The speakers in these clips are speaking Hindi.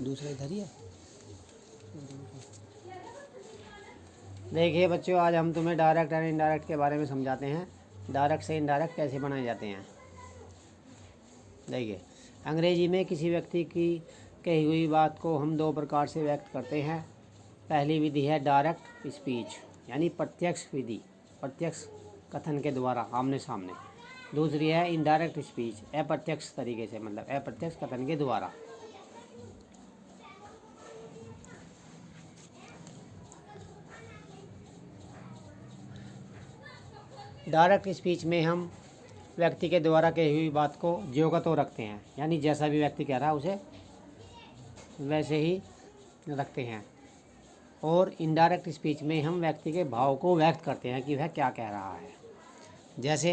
दूसरा इधर ही है। देखिए बच्चों, आज हम तुम्हें डायरेक्ट एंड इनडायरेक्ट के बारे में समझाते हैं। डायरेक्ट से इनडायरेक्ट कैसे बनाए जाते हैं। देखिए, अंग्रेजी में किसी व्यक्ति की कही हुई बात को हम दो प्रकार से व्यक्त करते हैं। पहली विधि है डायरेक्ट स्पीच, यानी प्रत्यक्ष विधि, प्रत्यक्ष कथन के द्वारा आमने सामने। दूसरी है इनडायरेक्ट स्पीच, अप्रत्यक्ष तरीके से, मतलब अप्रत्यक्ष कथन के द्वारा। डायरेक्ट स्पीच में हम व्यक्ति के द्वारा कही हुई बात को ज्यों का त्यों रखते हैं, यानी जैसा भी व्यक्ति कह रहा है उसे वैसे ही रखते हैं। और इनडायरेक्ट स्पीच में हम व्यक्ति के भाव को व्यक्त करते हैं कि वह क्या कह रहा है। जैसे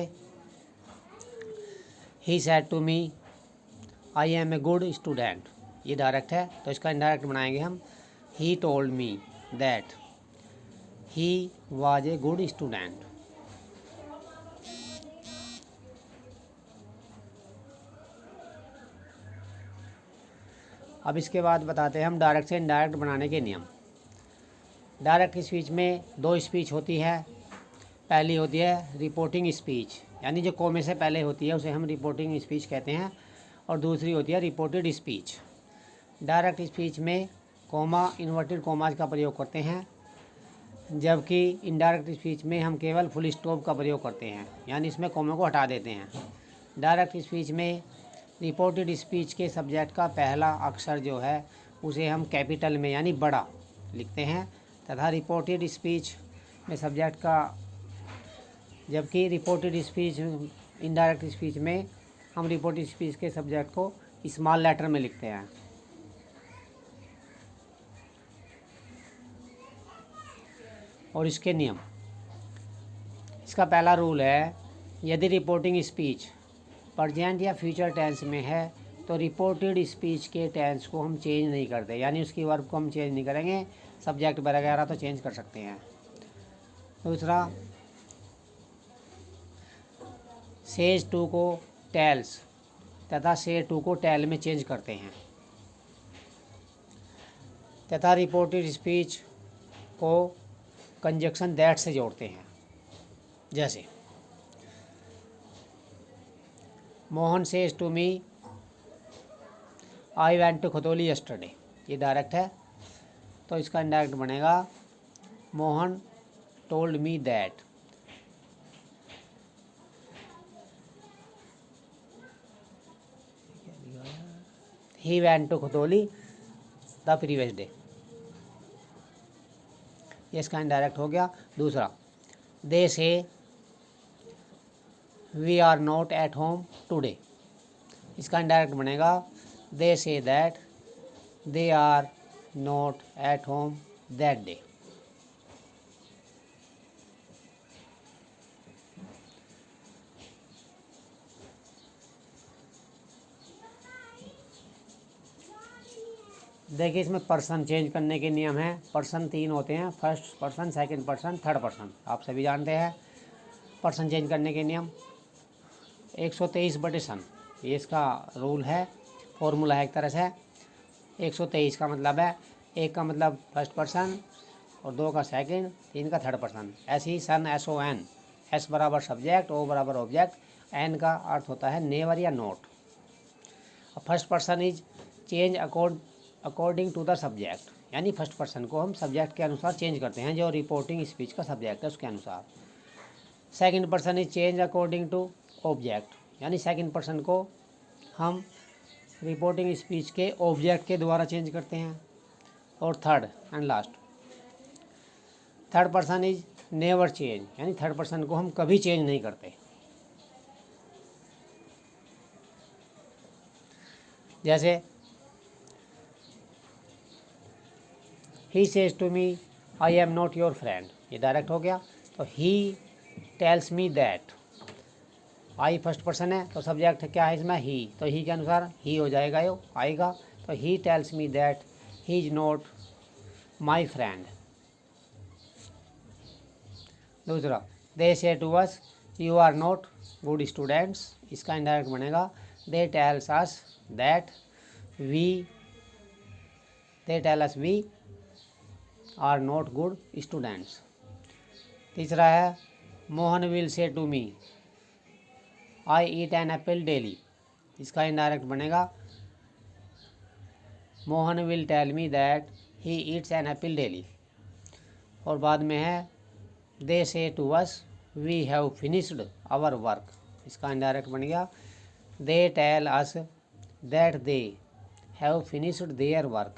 ही said to me I am a good student, ये डायरेक्ट है, तो इसका इनडायरेक्ट बनाएंगे हम ही told me that he was a good student. अब इसके बाद बताते हैं हम डायरेक्ट से इनडायरेक्ट बनाने के नियम। डायरेक्ट स्पीच में दो स्पीच होती है। पहली होती है रिपोर्टिंग स्पीच, यानी जो कोमे से पहले होती है उसे हम रिपोर्टिंग स्पीच कहते हैं। और दूसरी होती है रिपोर्टेड स्पीच। डायरेक्ट स्पीच में कोमा, इन्वर्टेड कोमाज का प्रयोग करते हैं, जबकि इनडायरेक्ट स्पीच में हम केवल फुल स्टॉप का प्रयोग करते हैं, यानी इसमें कोमे को हटा देते हैं। डायरेक्ट स्पीच में रिपोर्टेड स्पीच के सब्जेक्ट का पहला अक्षर जो है उसे हम कैपिटल में, यानी बड़ा लिखते हैं, तथा रिपोर्टेड स्पीच में सब्जेक्ट का, जबकि रिपोर्टेड स्पीच, इनडायरेक्ट स्पीच में हम रिपोर्टेड स्पीच के सब्जेक्ट को स्मॉल लेटर में लिखते हैं। और इसके नियम, इसका पहला रूल है, यदि रिपोर्टिंग स्पीच प्रेजेंट या फ्यूचर टेंस में है तो रिपोर्टेड स्पीच के टेंस को हम चेंज नहीं करते, यानी उसकी वर्ब को हम चेंज नहीं करेंगे। सब्जेक्ट वगैरह तो चेंज कर सकते हैं। दूसरा, सेज टू को टेल्स तथा से टू को टेल में चेंज करते हैं। तथा रिपोर्टेड स्पीच को कंजक्शन दैट से जोड़ते हैं। जैसे Mohan says to me I went to Khatauli yesterday, ये डायरेक्ट है, तो इसका इनडायरेक्ट बनेगा Mohan told me that he went to Khatauli the previous day, ये इसका इनडायरेक्ट हो गया। दूसरा, they say we are not at home today, इसका इनडायरेक्ट बनेगा they say that they are not at home that day. देखिए, इसमें पर्सन चेंज करने के नियम हैं। पर्सन तीन होते हैं, first person, second person, third person, आप सभी जानते हैं। पर्सन चेंज करने के नियम 123/सन, ये इसका रूल है, फॉर्मूला है एक तरह से। 123 का मतलब है, एक का मतलब फर्स्ट पर्सन और दो का सेकंड, तीन का थर्ड पर्सन। ऐसे ही सन, SON, S बराबर सब्जेक्ट, O बराबर ऑब्जेक्ट, N का अर्थ होता है नेवर या not. First person is change according to the subject, यानी फर्स्ट पर्सन को हम सब्जेक्ट के अनुसार चेंज करते हैं, जो रिपोर्टिंग स्पीच का सब्जेक्ट है उसके अनुसार। Second person is change according to object, यानी सेकंड पर्सन को हम रिपोर्टिंग स्पीच के ऑब्जेक्ट के द्वारा चेंज करते हैं। और third and last, third person is never change, यानी थर्ड पर्सन को हम कभी चेंज नहीं करते। जैसे ही says to me I am not your friend, ये डायरेक्ट हो गया। तो he tells me that, I first person है तो सब्जेक्ट क्या है इसमें, ही, तो ही के अनुसार ही हो जाएगा, यो आएगा। तो he tells me that he is not my friend. दूसरा, they say to us you are not good students, इसका इनडायरेक्ट बनेगा they tells us that we they tell us we are not good students. तीसरा है Mohan will say to me I eat an apple daily. इसका इनडायरेक्ट बनेगा Mohan will tell me that he eats an apple daily. और बाद में है they say to us we have finished our work. इसका इनडायरेक्ट बन गया they tell us that they have finished their work.